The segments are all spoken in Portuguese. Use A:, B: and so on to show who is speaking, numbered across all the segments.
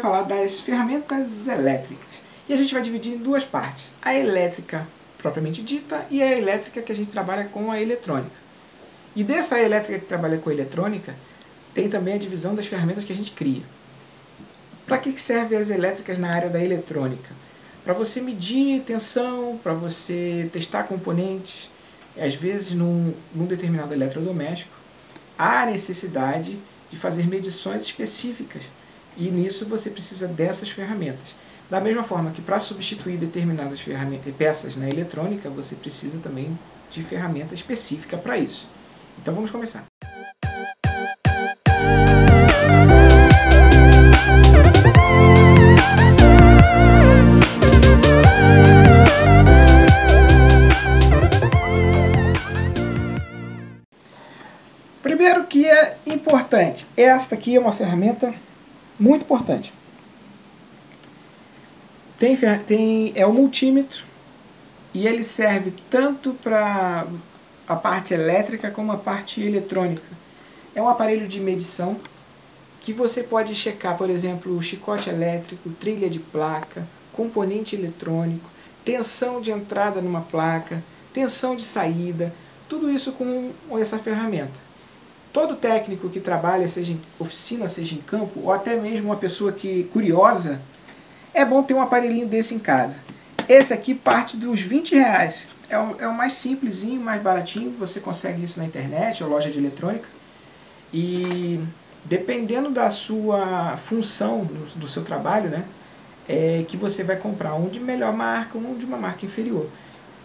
A: falar das ferramentas elétricas. E a gente vai dividir em duas partes. A elétrica propriamente dita e a elétrica que a gente trabalha com a eletrônica. E dessa elétrica que trabalha com a eletrônica, tem também a divisão das ferramentas que a gente cria. Para que servem as elétricas na área da eletrônica? Para você medir tensão, para você testar componentes. Às vezes, num determinado eletrodoméstico, há necessidade de fazer medições específicas. E nisso você precisa dessas ferramentas. Da mesma forma que para substituir determinadas peças na eletrônica, você precisa também de ferramenta específica para isso. Então vamos começar. Primeiro que é importante, esta aqui é uma ferramenta muito importante. É o multímetro e ele serve tanto para a parte elétrica como a parte eletrônica. É um aparelho de medição que você pode checar, por exemplo, o chicote elétrico, trilha de placa, componente eletrônico, tensão de entrada numa placa, tensão de saída, tudo isso com essa ferramenta. Todo técnico que trabalha, seja em oficina, seja em campo, ou até mesmo uma pessoa curiosa, é bom ter um aparelhinho desse em casa. Esse aqui parte dos R$20. É o mais simplesinho, mais baratinho. Você consegue isso na internet ou loja de eletrônica. E dependendo da sua função, do seu trabalho, né, é que você vai comprar um de melhor marca ou um de uma marca inferior.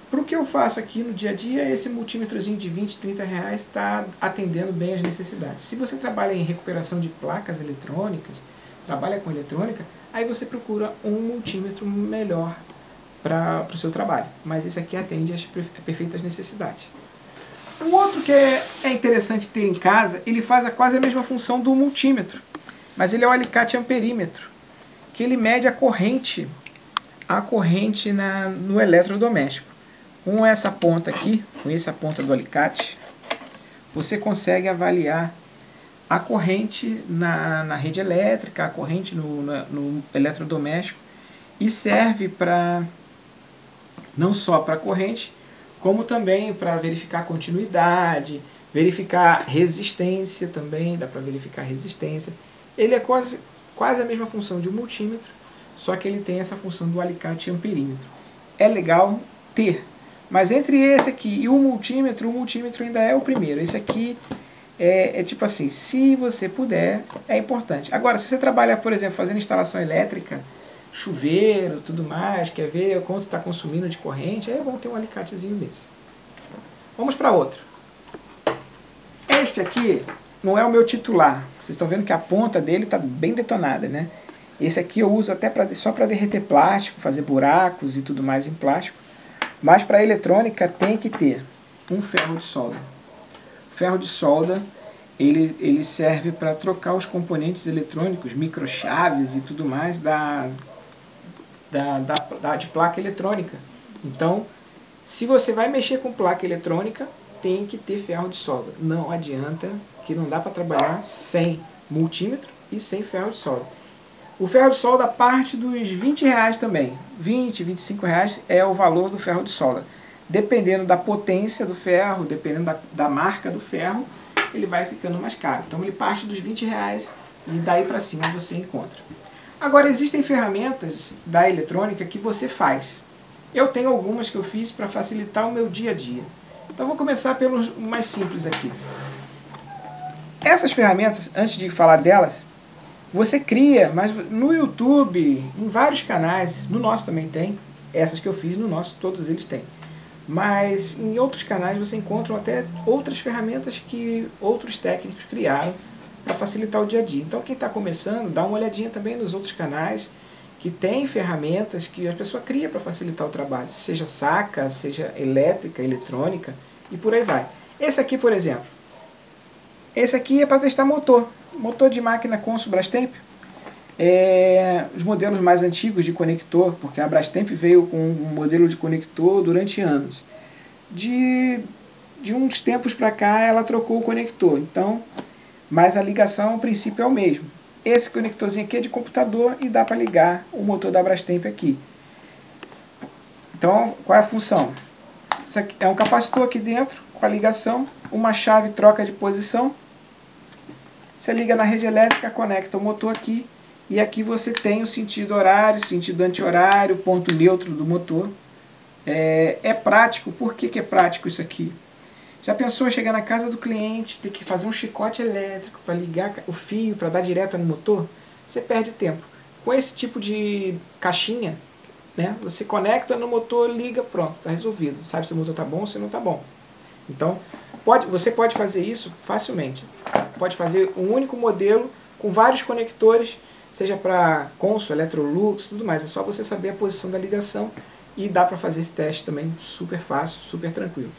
A: Para o que eu faço aqui no dia a dia, esse multímetrozinho de R$20, R$30 está atendendo bem as necessidades. Se você trabalha em recuperação de placas eletrônicas, trabalha com eletrônica, aí você procura um multímetro melhor para o seu trabalho. Mas esse aqui atende às perfeitas necessidades. Um outro que é interessante ter em casa, ele faz quase a mesma função do multímetro, mas ele é o alicate amperímetro, que ele mede a corrente no eletrodoméstico. Com essa ponta aqui, com essa ponta do alicate, você consegue avaliar a corrente na rede elétrica, a corrente no eletrodoméstico, e serve para não só para a corrente, como também para verificar continuidade, verificar resistência também, dá para verificar resistência. Ele é quase a mesma função de um multímetro, só que ele tem essa função do alicate amperímetro. É legal ter. Mas entre esse aqui e o multímetro ainda é o primeiro. Esse aqui é tipo assim, se você puder, é importante. Agora, se você trabalha, por exemplo, fazendo instalação elétrica, chuveiro, tudo mais, quer ver quanto está consumindo de corrente, aí é bom ter um alicatezinho desse. Vamos para outro. Este aqui não é o meu titular. Vocês estão vendo que a ponta dele está bem detonada, né? Esse aqui eu uso até só para derreter plástico, fazer buracos e tudo mais em plástico. Mas para a eletrônica tem que ter um ferro de solda. O ferro de solda ele serve para trocar os componentes eletrônicos, microchaves e tudo mais de placa eletrônica. Então, se você vai mexer com placa eletrônica, tem que ter ferro de solda. Não adianta, que não dá para trabalhar sem multímetro e sem ferro de solda. O ferro de solda parte dos R$20 também. R$20, R$25 é o valor do ferro de solda. Dependendo da potência do ferro, dependendo da marca do ferro, ele vai ficando mais caro. Então ele parte dos R$20 e daí para cima você encontra. Agora existem ferramentas da eletrônica que você faz. Eu tenho algumas que eu fiz para facilitar o meu dia a dia. Então vou começar pelo mais simples aqui. Essas ferramentas, antes de falar delas, você cria, mas no YouTube, em vários canais, no nosso também tem, essas que eu fiz, no nosso todos eles têm. Mas em outros canais você encontra até outras ferramentas que outros técnicos criaram para facilitar o dia a dia. Então quem está começando, dá uma olhadinha também nos outros canais que tem ferramentas que a pessoa cria para facilitar o trabalho, seja saca, seja elétrica, eletrônica e por aí vai. Esse aqui, por exemplo, esse aqui é para testar motor de máquina Consul Brastemp. Os modelos mais antigos de conector, porque a Brastemp veio com um modelo de conector durante anos. De uns tempos para cá ela trocou o conector, então, mas a ligação, a princípio, é o mesmo. Esse conectorzinho aqui é de computador e dá para ligar o motor da Brastemp aqui. Então, qual é a função? Isso aqui é um capacitor aqui dentro, com a ligação, uma chave troca de posição. Você liga na rede elétrica, conecta o motor aqui, e aqui você tem o sentido horário, sentido anti-horário, ponto neutro do motor. É prático. Por que é prático isso aqui? Já pensou chegar na casa do cliente, ter que fazer um chicote elétrico para ligar o fio, para dar direta no motor? Você perde tempo. Com esse tipo de caixinha, né, você conecta no motor, liga, pronto, está resolvido. Sabe se o motor está bom ou se não está bom. Então, você pode fazer isso facilmente. Pode fazer um único modelo com vários conectores, seja para Consul, Electrolux, tudo mais. É só você saber a posição da ligação e dá para fazer esse teste também super fácil, super tranquilo.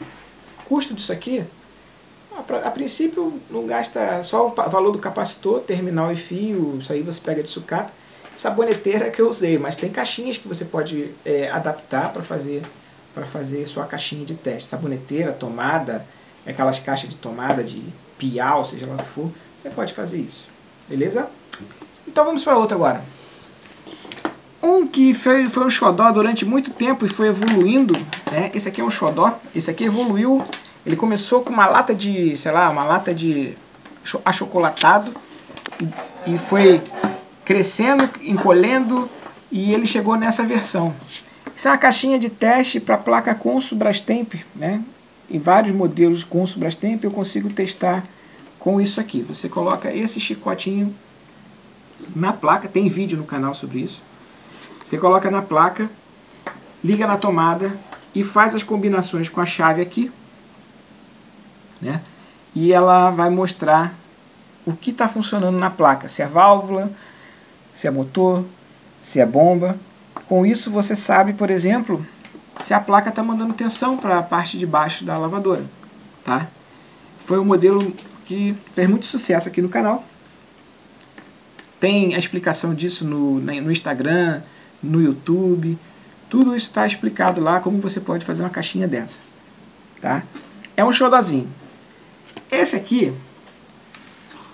A: Custo disso aqui, a princípio não gasta só o valor do capacitor, terminal e fio, isso aí você pega de sucata. Saboneteira que eu usei, mas tem caixinhas que você pode adaptar para fazer sua caixinha de teste. Saboneteira, tomada, aquelas caixas de tomada de piau, seja lá o que for, você pode fazer isso. Beleza? Então vamos para outra agora. Um que foi um xodó durante muito tempo e foi evoluindo, né? Esse aqui é um xodó, esse aqui evoluiu, ele começou com uma lata de, sei lá, uma lata de achocolatado e foi crescendo, encolhendo e ele chegou nessa versão. Isso é uma caixinha de teste para a placa Consul Brastemp, né? Em vários modelos de Consul Brastemp eu consigo testar com isso aqui. Você coloca esse chicotinho na placa, tem vídeo no canal sobre isso. Você coloca na placa, liga na tomada e faz as combinações com a chave aqui, né? E ela vai mostrar o que está funcionando na placa, se é válvula, se é motor, se é bomba. Com isso você sabe, por exemplo, se a placa está mandando tensão para a parte de baixo da lavadora, tá? Foi um modelo que fez muito sucesso aqui no canal. Tem a explicação disso no Instagram, no YouTube. Tudo isso está explicado lá, como você pode fazer uma caixinha dessa, tá? É um xodózinho. Esse aqui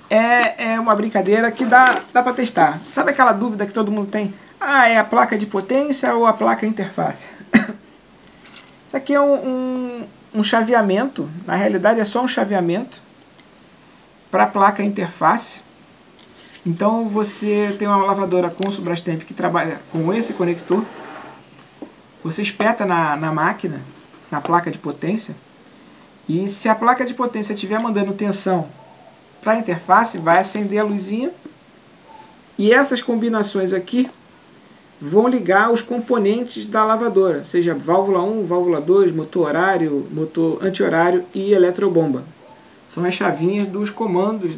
A: é uma brincadeira que dá para testar. Sabe aquela dúvida que todo mundo tem? Ah, é a placa de potência ou a placa interface? Isso aqui é um chaveamento. Na realidade é só um chaveamento para a placa interface. Então você tem uma lavadora Consul Brastemp que trabalha com esse conector. Você espeta na máquina, na placa de potência. E se a placa de potência estiver mandando tensão para a interface, vai acender a luzinha. E essas combinações aqui vão ligar os componentes da lavadora, seja válvula 1, válvula 2, motor horário, motor anti-horário e eletrobomba. São as chavinhas dos comandos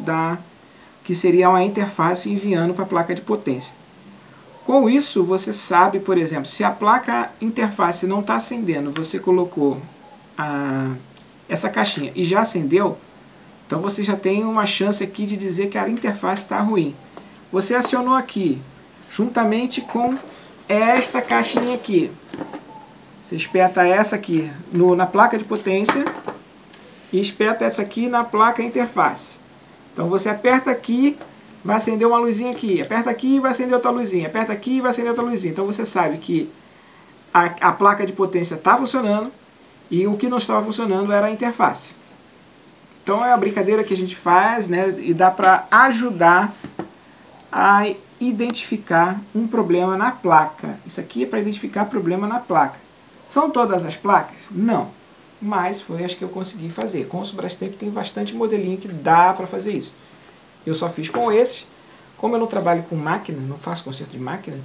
A: que seria uma interface enviando para a placa de potência. Com isso, você sabe, por exemplo, se a placa interface não está acendendo, você colocou essa caixinha e já acendeu, então você já tem uma chance aqui de dizer que a interface está ruim. Você acionou aqui, juntamente com esta caixinha aqui. Você espeta essa aqui na placa de potência e espeta essa aqui na placa interface. Então você aperta aqui, vai acender uma luzinha aqui. Aperta aqui e vai acender outra luzinha. Aperta aqui e vai acender outra luzinha. Então você sabe que a placa de potência está funcionando e o que não estava funcionando era a interface. Então é a brincadeira que a gente faz, né? E dá para ajudar a identificar um problema na placa. Isso aqui é para identificar problema na placa. São todas as placas? Não. Mas foi as que eu consegui fazer. Com o Brastemp tem bastante modelinho que dá para fazer isso. Eu só fiz com esses. Como eu não trabalho com máquina, não faço conserto de máquina,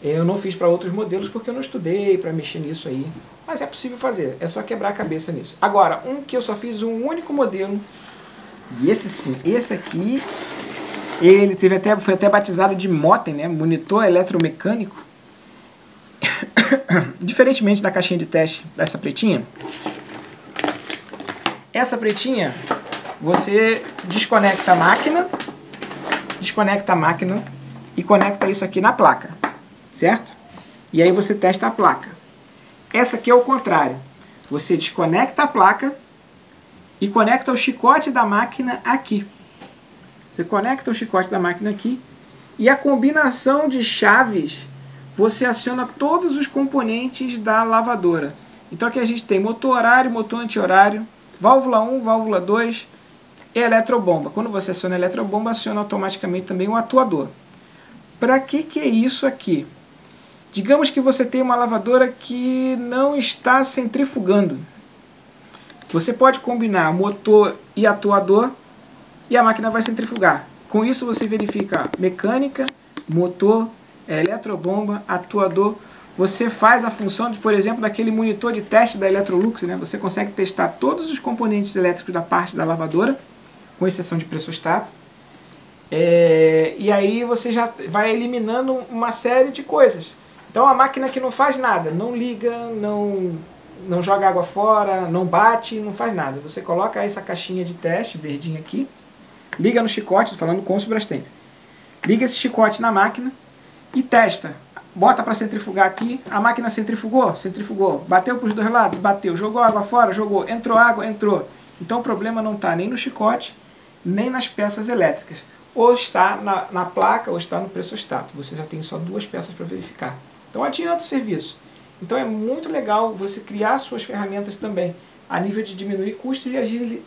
A: eu não fiz para outros modelos porque eu não estudei para mexer nisso aí. Mas é possível fazer, é só quebrar a cabeça nisso. Agora, um que eu só fiz um único modelo, e esse sim, esse aqui, ele foi até batizado de MOTEM, né? Monitor eletromecânico. Diferentemente da caixinha de teste dessa pretinha, essa pretinha, você desconecta a máquina e conecta isso aqui na placa, certo? E aí você testa a placa. Essa aqui é o contrário. Você desconecta a placa e conecta o chicote da máquina aqui. Você conecta o chicote da máquina aqui E a combinação de chaves, você aciona todos os componentes da lavadora. Então aqui a gente tem motor horário, motor anti-horário, válvula 1, válvula 2 e eletrobomba. Quando você aciona a eletrobomba, aciona automaticamente também o atuador. Para que é isso aqui? Digamos que você tem uma lavadora que não está centrifugando. Você pode combinar motor e atuador e a máquina vai centrifugar. Com isso você verifica mecânica, motor, eletrobomba, atuador. Você faz a função de, por exemplo, daquele monitor de teste da Electrolux, né? Você consegue testar todos os componentes elétricos da parte da lavadora, com exceção de pressostato. E aí você já vai eliminando uma série de coisas. Então a máquina que não faz nada, não liga, não joga água fora, não bate, não faz nada. Você coloca essa caixinha de teste verdinha aqui, liga no chicote, estou falando com o Brastemp. Liga esse chicote na máquina e testa. Bota para centrifugar aqui, a máquina centrifugou? Centrifugou. Bateu para os dois lados? Bateu. Jogou água fora? Jogou. Entrou água? Entrou. Então o problema não está nem no chicote, nem nas peças elétricas. Ou está na placa, ou está no pressostato. Você já tem só duas peças para verificar. Então adianta o serviço. Então é muito legal você criar suas ferramentas também, a nível de diminuir custos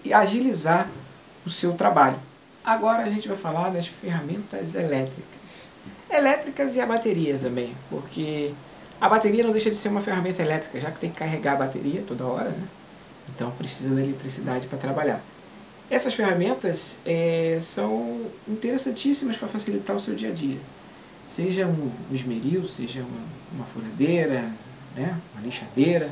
A: e agilizar o seu trabalho. Agora a gente vai falar das ferramentas elétricas. Elétricas e a bateria também, porque a bateria não deixa de ser uma ferramenta elétrica, já que tem que carregar a bateria toda hora, né? Então precisa da eletricidade para trabalhar. Essas ferramentas são interessantíssimas para facilitar o seu dia a dia. Seja um esmeril, seja uma furadeira, né? Uma lixadeira.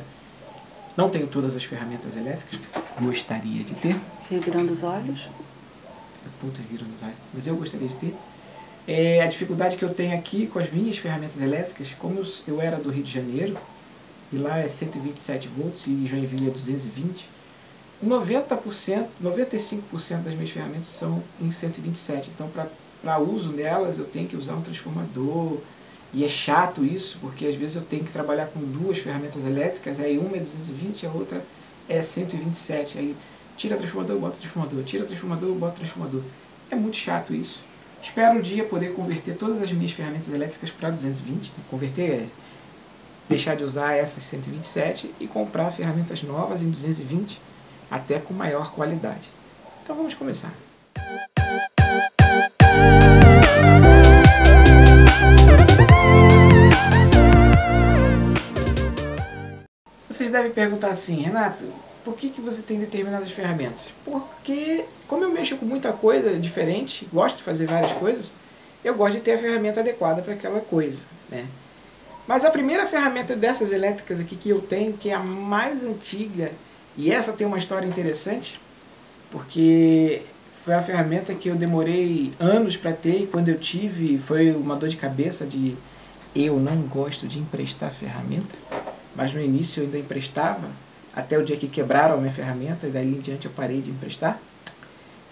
A: Não tenho todas as ferramentas elétricas, gostaria de ter.
B: Revirando os olhos.
A: Puta, revirando os olhos. Mas eu gostaria de ter. A dificuldade que eu tenho aqui com as minhas ferramentas elétricas, como eu era do Rio de Janeiro, e lá é 127 volts e Joinville é 220, 90%, 95% das minhas ferramentas são em 127. Então, para uso delas, eu tenho que usar um transformador. E é chato isso, porque às vezes eu tenho que trabalhar com duas ferramentas elétricas, aí uma é 220 e a outra é 127. Aí tira transformador, bota transformador, tira transformador, bota transformador. É muito chato isso. Espero um dia poder converter todas as minhas ferramentas elétricas para 220. Converter é deixar de usar essas 127 e comprar ferramentas novas em 220, até com maior qualidade. Então vamos começar. Vocês devem perguntar assim, Renato, por que você tem determinadas ferramentas? Porque, como eu mexo com muita coisa diferente, gosto de fazer várias coisas, eu gosto de ter a ferramenta adequada para aquela coisa, né? Mas a primeira ferramenta dessas elétricas aqui que eu tenho, que é a mais antiga, e essa tem uma história interessante, porque foi a ferramenta que eu demorei anos para ter, e quando eu tive foi uma dor de cabeça de eu não gosto de emprestar ferramenta, mas no início eu ainda emprestava, até o dia que quebraram a minha ferramenta, e daí em diante eu parei de emprestar.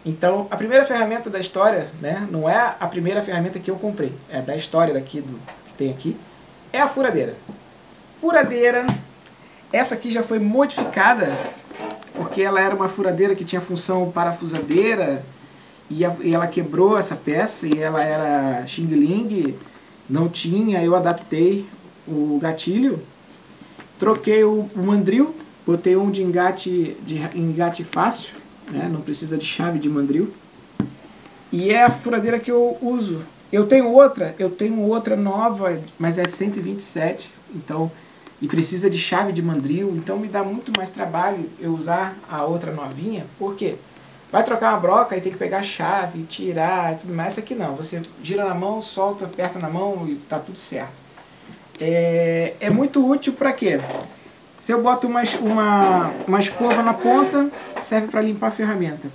A: Então, a primeira ferramenta da história, né, não é a primeira ferramenta que eu comprei, é da história daqui que tem aqui, é a furadeira. Furadeira, essa aqui já foi modificada, porque ela era uma furadeira que tinha função parafusadeira, e ela quebrou essa peça, e ela era Xing Ling, não tinha, eu adaptei o gatilho, troquei o mandril, botei um de engate fácil, né? Não precisa de chave de mandril. E é a furadeira que eu uso. Eu tenho outra nova, mas é 127, então, e precisa de chave de mandril, então me dá muito mais trabalho eu usar a outra novinha. Por quê? Vai trocar uma broca e tem que pegar a chave, tirar e tudo mais. Essa aqui não, você gira na mão, solta, aperta na mão e tá tudo certo. É muito útil para quê? Se eu boto uma escova na ponta, serve para limpar a ferramenta.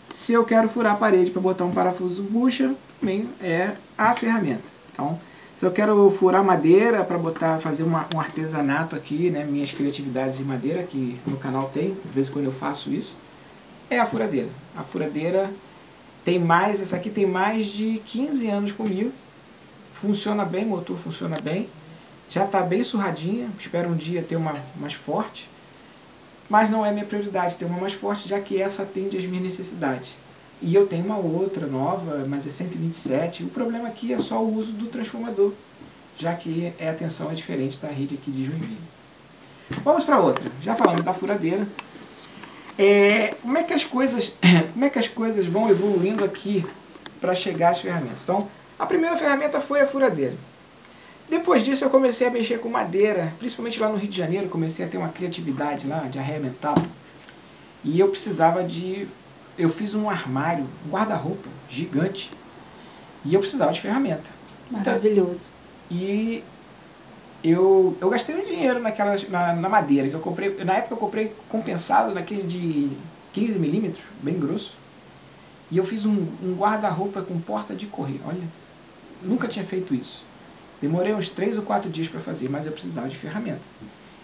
A: Se eu quero furar a parede para botar um parafuso bucha, também é a ferramenta. Então, se eu quero furar madeira para fazer um artesanato aqui, né, minhas criatividades em madeira, que no canal tem, de vez em quando eu faço isso, é a furadeira. A furadeira tem mais, essa aqui tem mais de 15 anos comigo, funciona bem, o motor funciona bem. Já está bem surradinha, espero um dia ter uma mais forte, mas não é minha prioridade ter uma mais forte, já que essa atende às minhas necessidades. E eu tenho uma outra nova, mas é 127. O problema aqui é só o uso do transformador, já que a tensão é diferente da rede aqui de Joinville. Vamos para outra. Já falamos da furadeira. Como é que as coisas vão evoluindo aqui para chegar às ferramentas? Então, a primeira ferramenta foi a furadeira. Depois disso eu comecei a mexer com madeira, principalmente lá no Rio de Janeiro, comecei a ter uma criatividade lá de arrebentar. E eu precisava de... Eu fiz um armário, um guarda-roupa gigante, e eu precisava de ferramenta.
B: Maravilhoso.
A: E eu gastei um dinheiro na madeira, que eu comprei, na época eu comprei compensado naquele de 15 milímetros, bem grosso. E eu fiz um guarda-roupa com porta de correr, olha, nunca tinha feito isso. Demorei uns 3 ou 4 dias para fazer, mas eu precisava de ferramenta.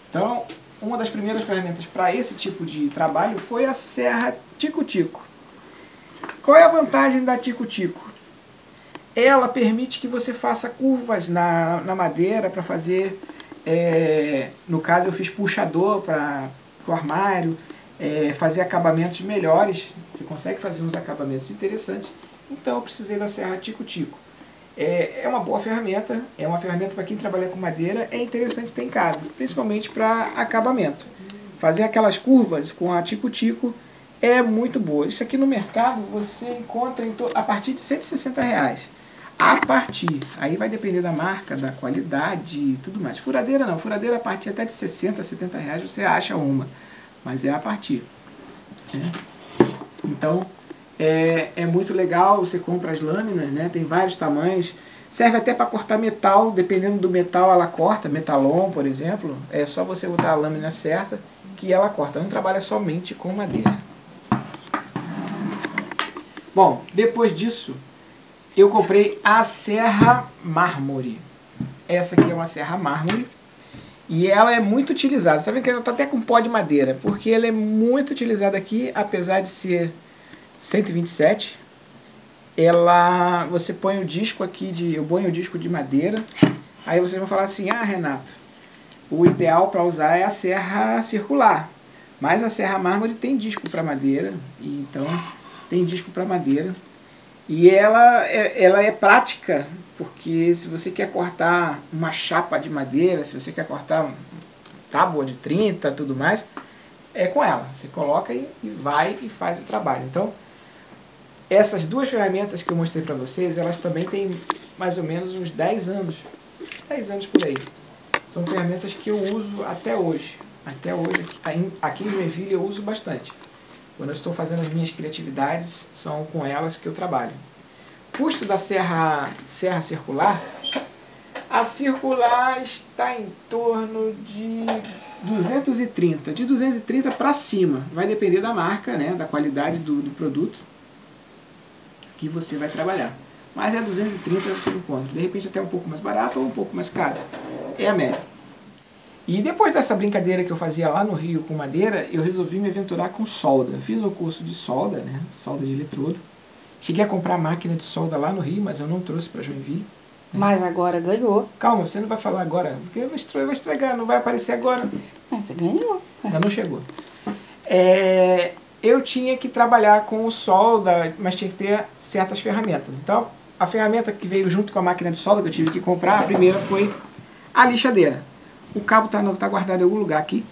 A: Então, uma das primeiras ferramentas para esse tipo de trabalho foi a serra Tico-Tico. Qual é a vantagem da Tico-Tico? Ela permite que você faça curvas na madeira para fazer, no caso eu fiz puxador para o armário, fazer acabamentos melhores, você consegue fazer uns acabamentos interessantes, então eu precisei da serra Tico-Tico. É uma boa ferramenta, é uma ferramenta para quem trabalha com madeira, é interessante ter em casa, principalmente para acabamento. Fazer aquelas curvas com a Tico-Tico é muito boa. Isso aqui no mercado você encontra a partir de R$160. A partir, aí vai depender da marca, da qualidade e tudo mais. Furadeira não, furadeira a partir até de R$60, R$70 você acha uma, mas é a partir. Então, é muito legal, você compra as lâminas, né? Tem vários tamanhos, serve até para cortar metal, dependendo do metal ela corta, metalon por exemplo, é só você botar a lâmina certa que ela corta, não trabalha somente com madeira. Bom, depois disso, eu comprei a serra mármore. Essa aqui é uma serra mármore e ela é muito utilizada. Você vê que ela está até com pó de madeira, porque ela é muito utilizada aqui, apesar de ser 127. Você põe o disco aqui, eu ponho o disco de madeira. Aí vocês vão falar assim, ah Renato, o ideal para usar é a serra circular. Mas a serra mármore tem disco para madeira, então tem disco para madeira. E ela é prática, porque se você quer cortar uma chapa de madeira, se você quer cortar uma tábua de 30 tudo mais, é com ela. Você coloca e vai e faz o trabalho. Então, essas duas ferramentas que eu mostrei para vocês, elas também têm mais ou menos uns 10 anos. 10 anos por aí. São ferramentas que eu uso até hoje. Até hoje, aqui em Joinville eu uso bastante. Quando eu estou fazendo as minhas criatividades, são com elas que eu trabalho. Custo da serra circular. A circular está em torno de 230. De 230 para cima. Vai depender da marca, né, da qualidade do produto que você vai trabalhar. Mas é 230 você encontra. De repente até um pouco mais barato ou um pouco mais caro. É a média. E depois dessa brincadeira que eu fazia lá no Rio com madeira, eu resolvi me aventurar com solda. Fiz um curso de solda, né? Solda de eletrodo. Cheguei a comprar máquina de solda lá no Rio, mas eu não trouxe para Joinville.
B: Mas agora ganhou.
A: Calma, você não vai falar agora, porque vai estragar, não vai aparecer agora.
B: Mas você ganhou.
A: Ainda não chegou. Eu tinha que trabalhar com o solda, mas tinha que ter certas ferramentas. Então, a ferramenta que veio junto com a máquina de solda que eu tive que comprar, a primeira foi a lixadeira. O cabo tá guardado em algum lugar aqui.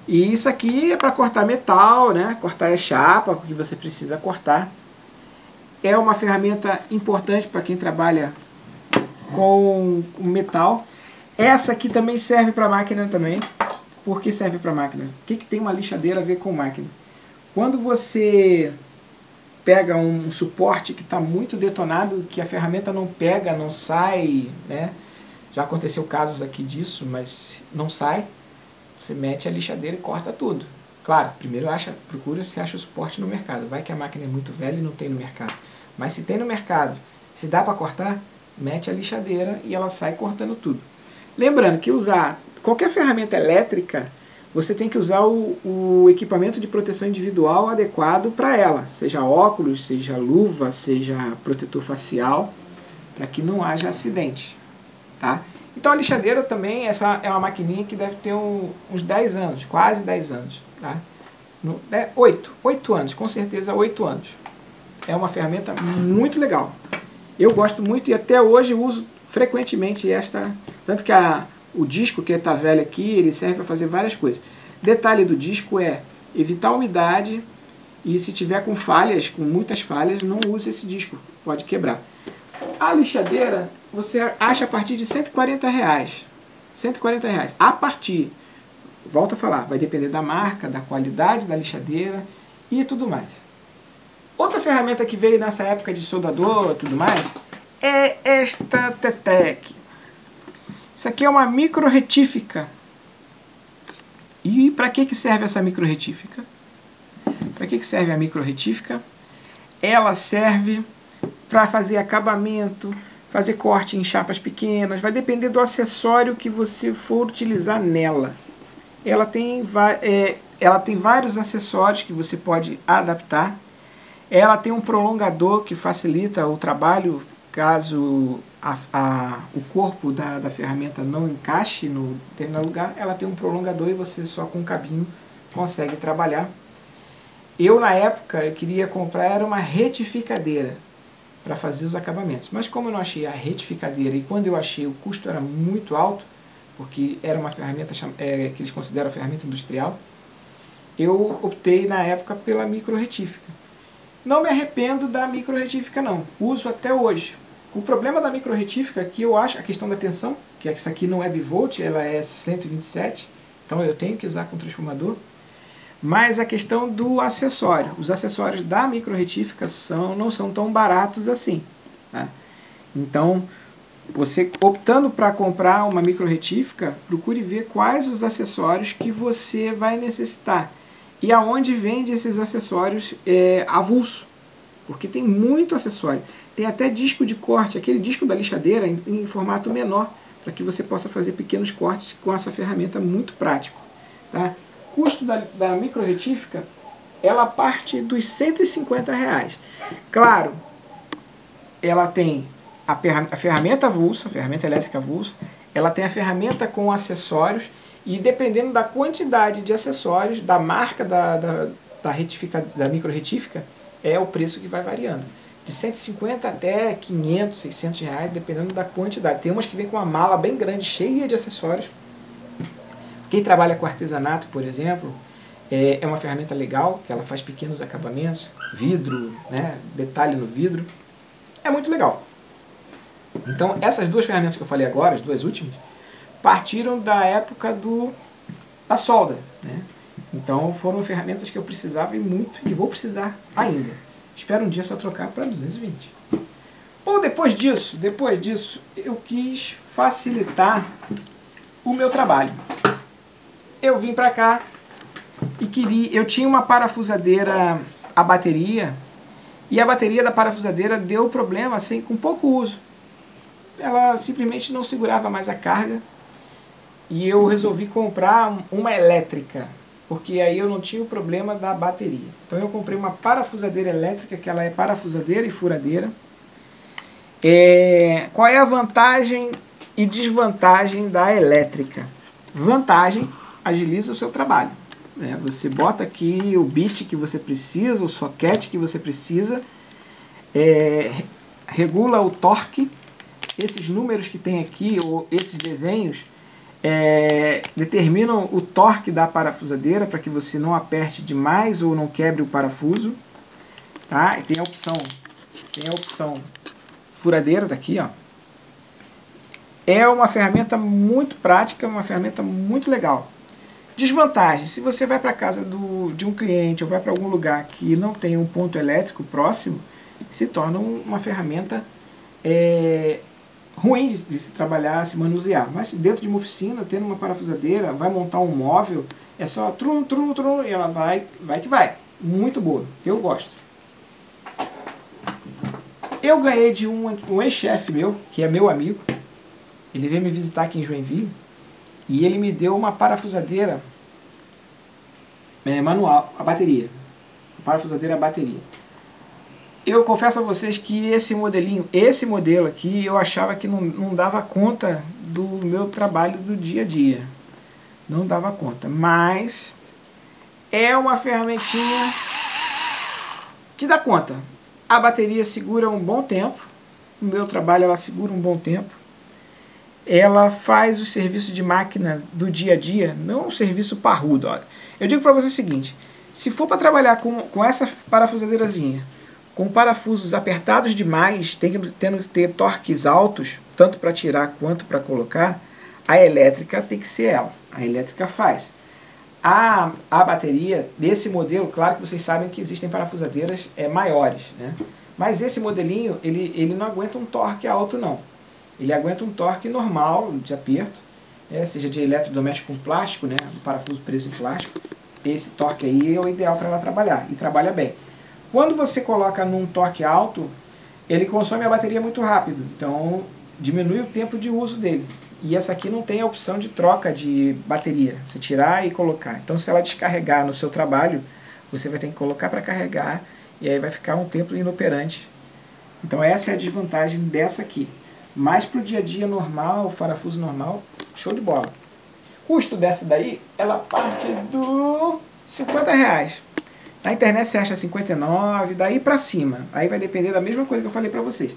A: E isso aqui é para cortar metal, né? Cortar a chapa que você precisa cortar. É uma ferramenta importante para quem trabalha com metal. Essa aqui também serve para máquina também. Por que serve para máquina? O que tem uma lixadeira a ver com máquina? Quando você pega um suporte que está muito detonado, que a ferramenta não pega, não sai, né? Já aconteceu casos aqui disso, mas não sai. Você mete a lixadeira e corta tudo. Claro, primeiro procura se acha o suporte no mercado. Vai que a máquina é muito velha e não tem no mercado. Mas se tem no mercado, se dá para cortar, mete a lixadeira e ela sai cortando tudo. Lembrando que usar qualquer ferramenta elétrica, você tem que usar o equipamento de proteção individual adequado para ela. Seja óculos, seja luva, seja protetor facial, para que não haja acidente. Tá? Então a lixadeira também, essa é uma maquininha que deve ter uns 10 anos, quase 10 anos. Tá? 8 anos, com certeza 8 anos. é uma ferramenta muito legal. Eu gosto muito e até hoje uso frequentemente esta, tanto que o disco que está velho aqui, ele serve para fazer várias coisas. Detalhe do disco é evitar a umidade e se tiver com falhas, com muitas falhas, não use esse disco, pode quebrar. A lixadeira você acha a partir de R$140. R$140. A partir, volto a falar, vai depender da marca, da qualidade da lixadeira e tudo mais. Outra ferramenta que veio nessa época de soldador e tudo mais é esta Tetec. Isso aqui é uma micro retífica. E para que serve essa micro retífica? Para que serve a micro retífica? Ela serve para fazer acabamento, fazer corte em chapas pequenas, vai depender do acessório que você for utilizar nela. Ela tem vários acessórios que você pode adaptar. Ela tem um prolongador que facilita o trabalho caso o corpo da ferramenta não encaixe no determinado lugar. Ela tem um prolongador e você só com um cabinho consegue trabalhar. Eu na época eu queria comprar uma retificadeira para fazer os acabamentos, mas como eu não achei a retificadeira e quando eu achei o custo era muito alto, porque era uma ferramenta que eles consideram a ferramenta industrial, eu optei na época pela micro retífica. Não me arrependo da micro retífica não, uso até hoje. O problema da micro retífica é que eu acho a questão da tensão, que essa aqui não é bivolt, ela é 127, então eu tenho que usar com transformador. Mas a questão do acessório, os acessórios da micro retífica não são tão baratos assim. Tá? Então, você optando para comprar uma micro retífica, procure ver quais os acessórios que você vai necessitar. E aonde vende esses acessórios avulso, porque tem muito acessório. Tem até disco de corte, aquele disco da lixadeira em formato menor, para que você possa fazer pequenos cortes com essa ferramenta muito prático. Tá? O custo da micro retífica, ela parte dos R$150. Claro, ela tem a ferramenta avulsa, a ferramenta elétrica avulsa, ela tem a ferramenta com acessórios, e dependendo da quantidade de acessórios, da marca da micro retífica, é o preço que vai variando. De 150 até 500, 600 reais, dependendo da quantidade. Tem umas que vem com uma mala bem grande, cheia de acessórios. Quem trabalha com artesanato, por exemplo, é uma ferramenta legal, que ela faz pequenos acabamentos, vidro, né, detalhe no vidro. É muito legal. Então, essas duas ferramentas que eu falei agora, as duas últimas, partiram da época da solda. Né? Então, foram ferramentas que eu precisava e muito, e vou precisar ainda. Espero um dia só trocar para 220. Ou depois disso, eu quis facilitar o meu trabalho. Eu vim para cá e eu tinha uma parafusadeira a bateria, e a bateria da parafusadeira deu problema assim, com pouco uso. Ela simplesmente não segurava mais a carga, e eu resolvi comprar uma elétrica, porque aí eu não tinha o problema da bateria. Então eu comprei uma parafusadeira elétrica, que ela é parafusadeira e furadeira. Qual é a vantagem e desvantagem da elétrica? Vantagem, agiliza o seu trabalho. Né? Você bota aqui o bit que você precisa, o soquete que você precisa, regula o torque. Esses números que tem aqui, ou esses desenhos, determinam o torque da parafusadeira para que você não aperte demais ou não quebre o parafuso. Tá? E tem a opção furadeira daqui, ó. É uma ferramenta muito prática, uma ferramenta muito legal. Desvantagem, se você vai para casa de um cliente ou vai para algum lugar que não tem um ponto elétrico próximo, se torna uma ferramenta ruim de se trabalhar, se manusear. Mas dentro de uma oficina, tendo uma parafusadeira, vai montar um móvel, é só trum, trum, trum, e ela vai que vai. Muito boa, eu gosto. Eu ganhei de um ex-chefe meu, que é meu amigo. Ele veio me visitar aqui em Joinville e ele me deu uma parafusadeira manual, a bateria. Parafusadeira a bateria. Eu confesso a vocês que esse modelo aqui, eu achava que não dava conta do meu trabalho do dia a dia. Não dava conta, mas é uma ferramentinha que dá conta. A bateria segura um bom tempo. No meu trabalho ela segura um bom tempo. Ela faz o serviço de máquina do dia a dia, não um serviço parrudo. Olha, eu digo para você o seguinte, se for para trabalhar com essa parafusadeirazinha, com parafusos apertados demais, tendo que ter torques altos, tanto para tirar quanto para colocar, a elétrica tem que ser ela. A elétrica faz. A bateria desse modelo, claro que vocês sabem que existem parafusadeiras maiores, né? Mas esse modelinho, ele não aguenta um torque alto não. Ele aguenta um torque normal de aperto, seja de eletrodoméstico com plástico, né? Um parafuso preso em plástico. Esse torque aí é o ideal para ela trabalhar, e trabalha bem. Quando você coloca num torque alto, ele consome a bateria muito rápido, então diminui o tempo de uso dele. E essa aqui não tem a opção de troca de bateria, você tirar e colocar. Então se ela descarregar no seu trabalho, você vai ter que colocar para carregar, e aí vai ficar um tempo inoperante. Então essa é a desvantagem dessa aqui. Mas para o dia a dia normal, parafuso normal, show de bola. Custo dessa daí, ela parte do R$50. Na internet você acha 59, daí para cima. Aí vai depender da mesma coisa que eu falei para vocês.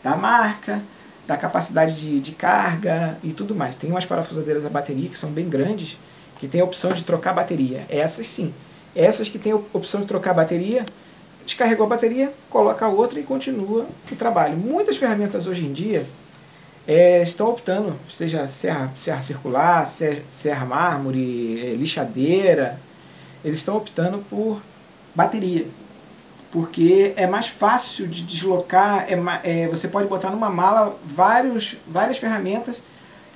A: Da marca, da capacidade de carga e tudo mais. Tem umas parafusadeiras a bateria que são bem grandes, que tem a opção de trocar bateria. Essas sim. Essas que tem a opção de trocar bateria, descarregou a bateria, coloca a outra e continua o trabalho. Muitas ferramentas hoje em dia estão optando, seja serra circular, serra mármore, lixadeira, eles estão optando por bateria, porque é mais fácil de deslocar, você pode botar numa mala várias ferramentas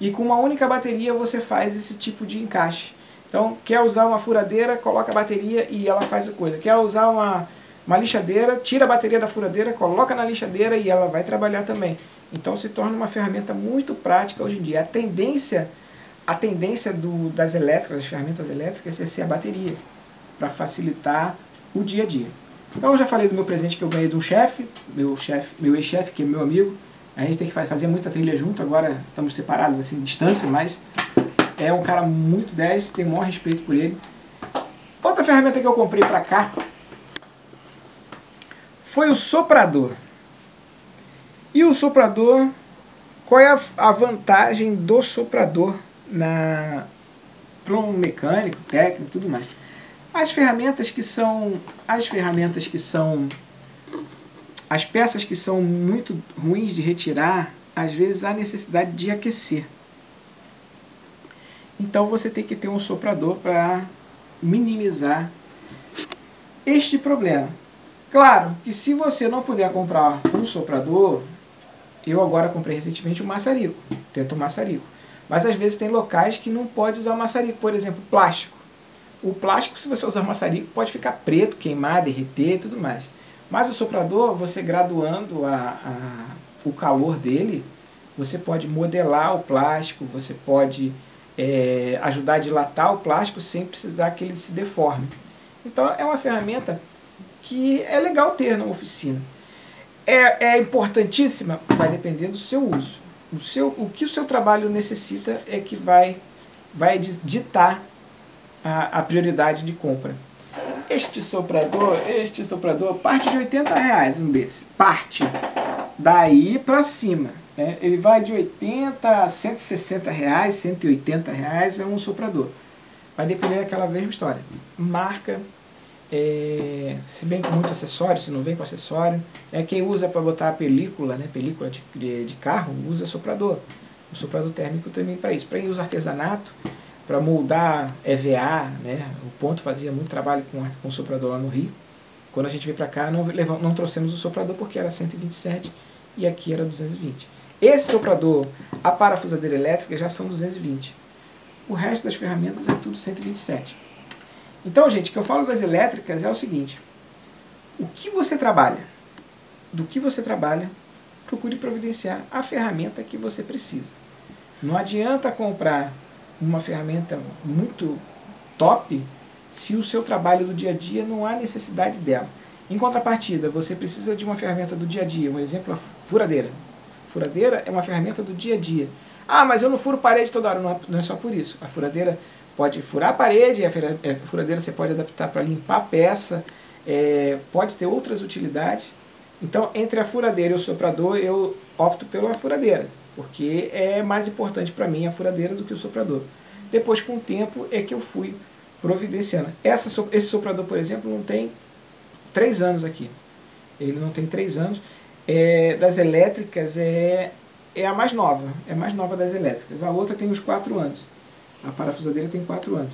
A: e com uma única bateria você faz esse tipo de encaixe. Então, quer usar uma furadeira, coloca a bateria e ela faz a coisa. Quer usar uma lixadeira, tira a bateria da furadeira, coloca na lixadeira e ela vai trabalhar também. Então se torna uma ferramenta muito prática hoje em dia. A tendência das ferramentas elétricas é ser a bateria, para facilitar o dia a dia. Então eu já falei do meu presente que eu ganhei de um chefe, meu ex-chefe, que é meu amigo. A gente tem que fazer muita trilha junto, agora estamos separados assim, de distância, mas é um cara muito 10, tenho o maior respeito por ele. Outra ferramenta que eu comprei para cá foi o soprador. E o soprador, qual é a vantagem do soprador para um mecânico, técnico e tudo mais? As peças que são muito ruins de retirar, às vezes há necessidade de aquecer. Então você tem que ter um soprador para minimizar este problema. Claro que se você não puder comprar um soprador, eu agora comprei recentemente um maçarico, tento um maçarico. Mas às vezes tem locais que não pode usar o maçarico, por exemplo, plástico. O plástico, se você usar maçarico, pode ficar preto, queimar, derreter e tudo mais. Mas o soprador, você graduando o calor dele, você pode modelar o plástico, você pode ajudar a dilatar o plástico sem precisar que ele se deforme. Então é uma ferramenta que é legal ter na oficina. É importantíssima? Vai depender do seu uso. O que o seu trabalho necessita é que vai ditar a prioridade de compra. Este soprador parte de R$80 um desse. Parte. Daí para cima. Ele vai de 80 a R$160, R$180 é um soprador. Vai depender daquela mesma história. Marca. Se vem com muito acessório, se não vem com acessório. Quem usa para botar a película, né, película de carro, usa soprador. O soprador térmico também para isso. Para quem usa artesanato, para moldar EVA, né, o Ponto fazia muito trabalho com soprador lá no Rio. Quando a gente veio para cá, não trouxemos o soprador porque era 127 e aqui era 220. Esse soprador, a parafusadeira elétrica, já são 220. O resto das ferramentas é tudo 127. Então, gente, o que eu falo das elétricas é o seguinte: o que você trabalha? Do que você trabalha, procure providenciar a ferramenta que você precisa. Não adianta comprar uma ferramenta muito top se o seu trabalho do dia a dia não há necessidade dela. Em contrapartida, você precisa de uma ferramenta do dia a dia. Um exemplo, a furadeira. Furadeira é uma ferramenta do dia a dia. Ah, mas eu não furo parede toda hora. Não é só por isso. A furadeira pode furar a parede, a furadeira você pode adaptar para limpar a peça, pode ter outras utilidades. Então, entre a furadeira e o soprador, eu opto pela furadeira, porque é mais importante para mim a furadeira do que o soprador. Depois, com o tempo, é que eu fui providenciando. Esse soprador, por exemplo, não tem 3 anos aqui. Ele não tem 3 anos. Das elétricas é a mais nova. É a mais nova das elétricas. A outra tem uns 4 anos. A parafusadeira tem 4 anos.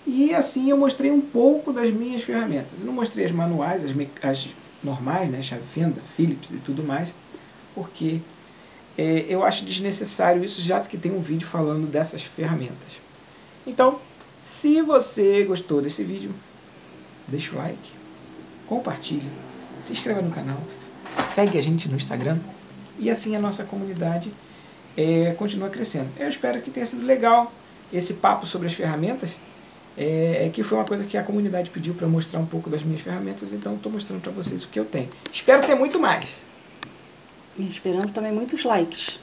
A: E assim eu mostrei um pouco das minhas ferramentas. Eu não mostrei as manuais, as normais, né, chave fenda, Phillips e tudo mais, porque eu acho desnecessário isso, já que tem um vídeo falando dessas ferramentas. Então, se você gostou desse vídeo, deixa o like, compartilhe, se inscreva no canal, segue a gente no Instagram, e assim a nossa comunidade continua crescendo. Eu espero que tenha sido legal esse papo sobre as ferramentas, que foi uma coisa que a comunidade pediu para mostrar um pouco das minhas ferramentas, então estou mostrando para vocês o que eu tenho. Espero ter muito mais.
B: E esperando também muitos likes.